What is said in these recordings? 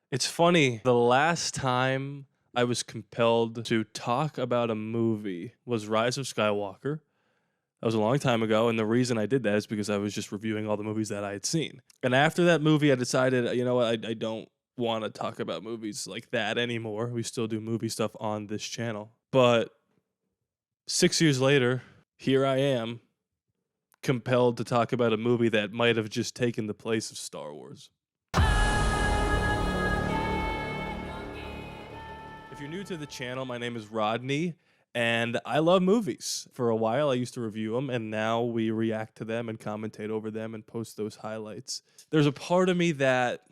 It's funny, the last time I was compelled to talk about a movie was Rise of Skywalker. That was a long time ago, and the reason I did that is because I was just reviewing all the movies that I had seen. And after that movie, I decided, you know what, I don't want to talk about movies like that anymore. We still do movie stuff on this channel. But 6 years later, here I am, compelled to talk about a movie that might have just taken the place of Star Wars. If you're new to the channel, my name is Rodney, and I love movies. For a while, I used to review them, and now we react to them and commentate over them and post those highlights. There's a part of me that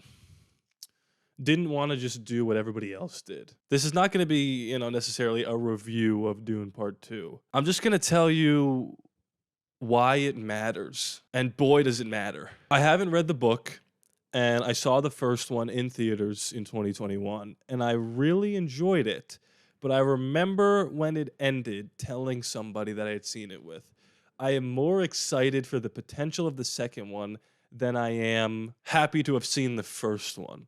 didn't want to just do what everybody else did. This is not going to be, necessarily a review of Dune Part 2. I'm just going to tell you why it matters, and boy, does it matter. I haven't read the book. And I saw the first one in theaters in 2021, and I really enjoyed it. But I remember when it ended telling somebody that I had seen it with, I am more excited for the potential of the second one than I am happy to have seen the first one.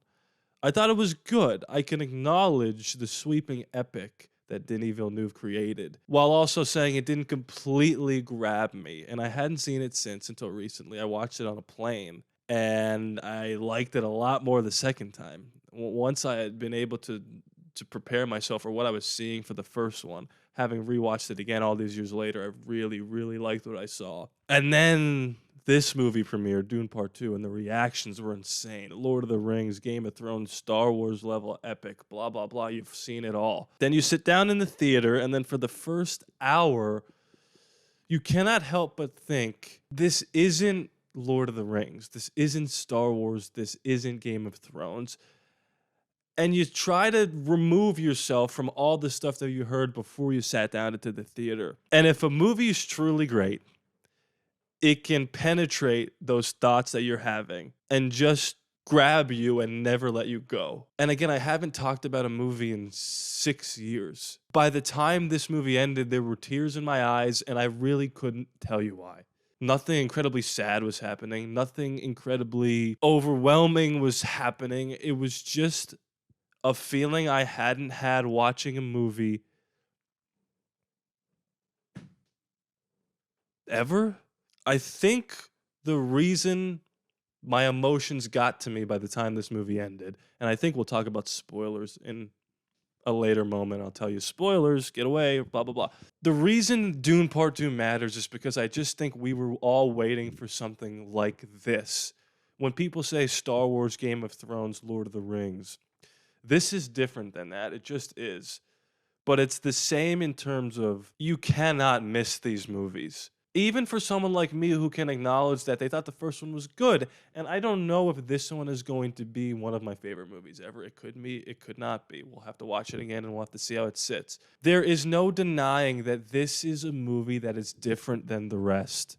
I thought it was good. I can acknowledge the sweeping epic that Denis Villeneuve created, while also saying it didn't completely grab me. And I hadn't seen it since until recently. I watched it on a plane. And I liked it a lot more the second time. Once I had been able to prepare myself for what I was seeing for the first one, having rewatched it again all these years later, I really, really liked what I saw. And then this movie premiered, Dune Part 2, and the reactions were insane. Lord of the Rings, Game of Thrones, Star Wars level epic, blah, blah, blah. You've seen it all. Then you sit down in the theater, and then for the first hour, you cannot help but think, this isn't Lord of the Rings. This isn't Star Wars. This isn't Game of Thrones. And you try to remove yourself from all the stuff that you heard before you sat down into the theater. And if a movie is truly great, it can penetrate those thoughts that you're having and just grab you and never let you go. And again, I haven't talked about a movie in 6 years. By the time this movie ended, there were tears in my eyes, and I really couldn't tell you why. Nothing incredibly sad was happening. Nothing incredibly overwhelming was happening. It was just a feeling I hadn't had watching a movie ever. I think the reason my emotions got to me by the time this movie ended, and I think we'll talk about spoilers in a later moment. I'll tell you spoilers, get away, blah, blah, blah. The reason Dune Part 2 matters is because I just think we were all waiting for something like this. When people say Star Wars, Game of Thrones, Lord of the Rings, this is different than that. It just is. But it's the same in terms of you cannot miss these movies. Even for someone like me who can acknowledge that they thought the first one was good, and I don't know if this one is going to be one of my favorite movies ever. It could be, it could not be. We'll have to watch it again and we'll have to see how it sits. There is no denying that this is a movie that is different than the rest.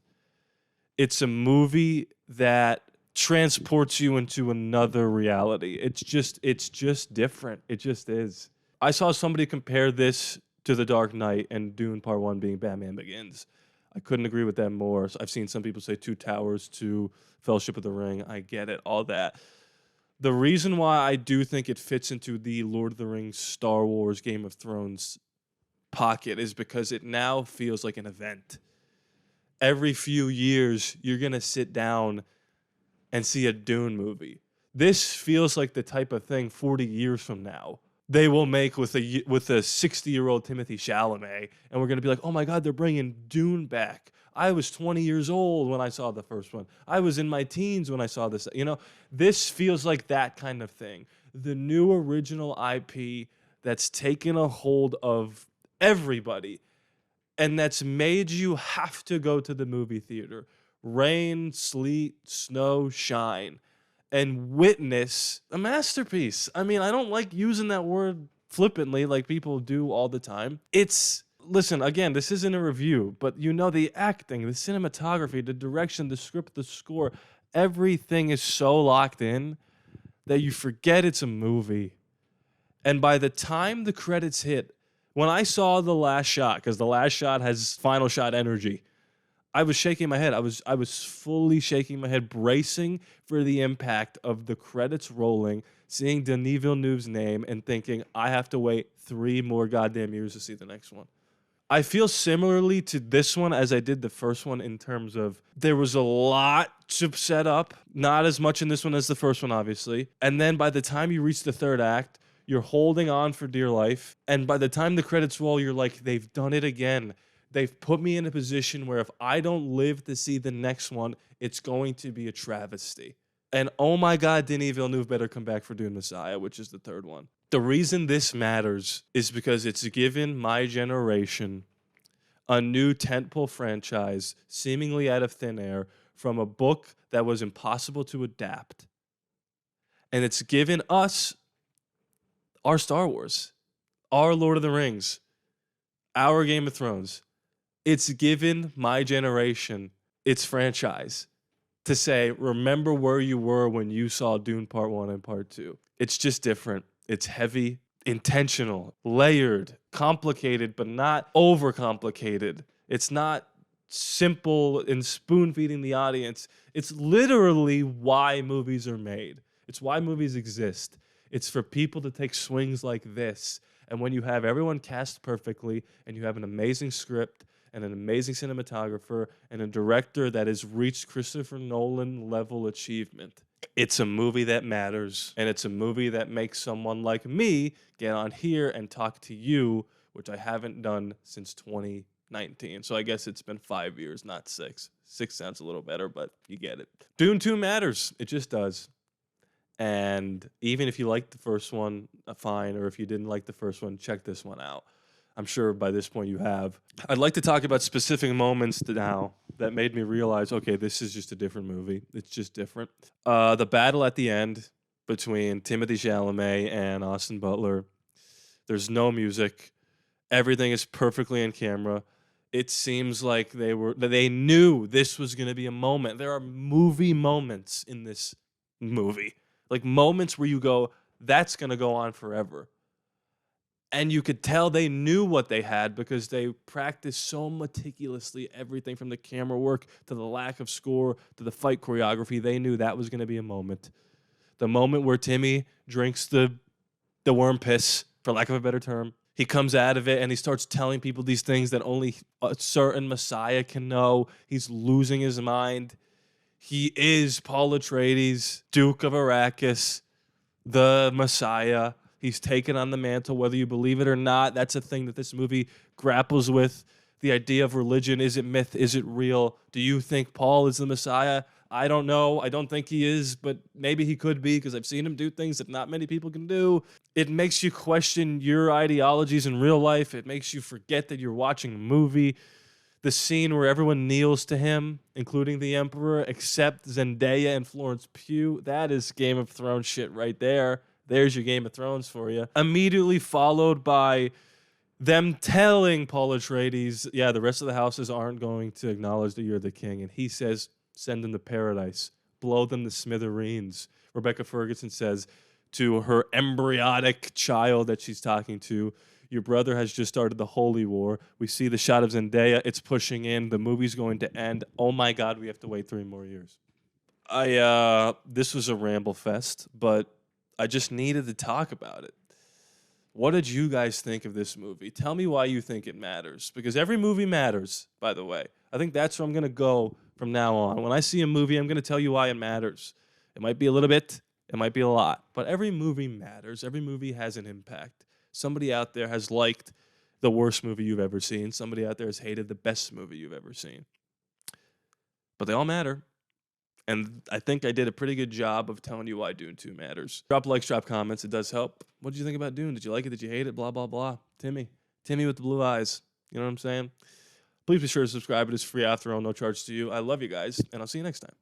It's a movie that transports you into another reality. It's just different. It just is. I saw somebody compare this to The Dark Knight and Dune Part 1 being Batman Begins. I couldn't agree with that more. I've seen some people say Two Towers to Fellowship of the Ring. I get it, all that. The reason why I do think it fits into the Lord of the Rings, Star Wars, Game of Thrones pocket is because it now feels like an event. Every few years, you're going to sit down and see a Dune movie. This feels like the type of thing 40 years from now they will make with a 60-year-old Timothée Chalamet, and we're going to be like, oh my God, they're bringing Dune back. I was 20 years old when I saw the first one. I was in my teens when I saw this. This feels like that kind of thing. The new original IP that's taken a hold of everybody and that's made you have to go to the movie theater. Rain, sleet, snow, shine. And witness a masterpiece. I mean, I don't like using that word flippantly like people do all the time. Listen, again, this isn't a review, but the acting, the cinematography, the direction, the script, the score, everything is so locked in that you forget it's a movie. And by the time the credits hit, when I saw The Last Shot, because The Last Shot has final shot energy, I was shaking my head. I was fully shaking my head, bracing for the impact of the credits rolling, seeing Denis Villeneuve's name, and thinking, I have to wait 3 more goddamn years to see the next one. I feel similarly to this one as I did the first one in terms of there was a lot to set up, not as much in this one as the first one, obviously. And then by the time you reach the third act, you're holding on for dear life. And by the time the credits roll, you're like, they've done it again. They've put me in a position where if I don't live to see the next one, it's going to be a travesty. And oh my God, Denis Villeneuve better come back for Dune Messiah, which is the third one. The reason this matters is because it's given my generation a new tentpole franchise, seemingly out of thin air, from a book that was impossible to adapt. And it's given us our Star Wars, our Lord of the Rings, our Game of Thrones. It's given my generation its franchise to say, remember where you were when you saw Dune Part 1 and Part 2. It's just different. It's heavy, intentional, layered, complicated, but not overcomplicated. It's not simple and spoon feeding the audience. It's literally why movies are made. It's why movies exist. It's for people to take swings like this. And when you have everyone cast perfectly and you have an amazing script and an amazing cinematographer and a director that has reached Christopher Nolan level achievement, it's a movie that matters, and it's a movie that makes someone like me get on here and talk to you, which I haven't done since 2019. So I guess it's been 5 years, not 6. 6 sounds a little better, but you get it. Dune 2 matters. It just does. And even if you liked the first one, fine, or if you didn't like the first one, check this one out. I'm sure by this point you have. I'd like to talk about specific moments now that made me realize, okay, this is just a different movie. It's just different. The battle at the end between Timothée Chalamet and Austin Butler. There's no music. Everything is perfectly in camera. It seems like they knew this was going to be a moment. There are movie moments in this movie. Like moments where you go, that's going to go on forever. And you could tell they knew what they had because they practiced so meticulously everything from the camera work to the lack of score to the fight choreography. They knew that was going to be a moment. The moment where Timmy drinks the worm piss, for lack of a better term. He comes out of it and he starts telling people these things that only a certain Messiah can know. He's losing his mind. He is Paul Atreides, Duke of Arrakis, the Messiah. He's taken on the mantle, whether you believe it or not. That's a thing that this movie grapples with. The idea of religion. Is it myth? Is it real? Do you think Paul is the Messiah? I don't know. I don't think he is, but maybe he could be because I've seen him do things that not many people can do. It makes you question your ideologies in real life. It makes you forget that you're watching a movie. The scene where everyone kneels to him, including the Emperor, except Zendaya and Florence Pugh, that is Game of Thrones shit right there. There's your Game of Thrones for you. Immediately followed by them telling Paul Atreides, yeah, the rest of the houses aren't going to acknowledge that you're the king. And he says, send them to paradise. Blow them to smithereens. Rebecca Ferguson says to her embryonic child that she's talking to, your brother has just started the holy war. We see the shot of Zendaya. It's pushing in. The movie's going to end. Oh, my God, we have to wait 3 more years. This was a ramble fest, but I just needed to talk about it. What did you guys think of this movie? Tell me why you think it matters. Because every movie matters, by the way. I think that's where I'm going to go from now on. When I see a movie, I'm going to tell you why it matters. It might be a little bit. It might be a lot. But every movie matters. Every movie has an impact. Somebody out there has liked the worst movie you've ever seen. Somebody out there has hated the best movie you've ever seen. But they all matter. And I think I did a pretty good job of telling you why Dune 2 matters. Drop likes, drop comments. It does help. What did you think about Dune? Did you like it? Did you hate it? Blah, blah, blah. Timmy with the blue eyes. You know what I'm saying? Please be sure to subscribe. It is free after all, no charge to you. I love you guys, and I'll see you next time.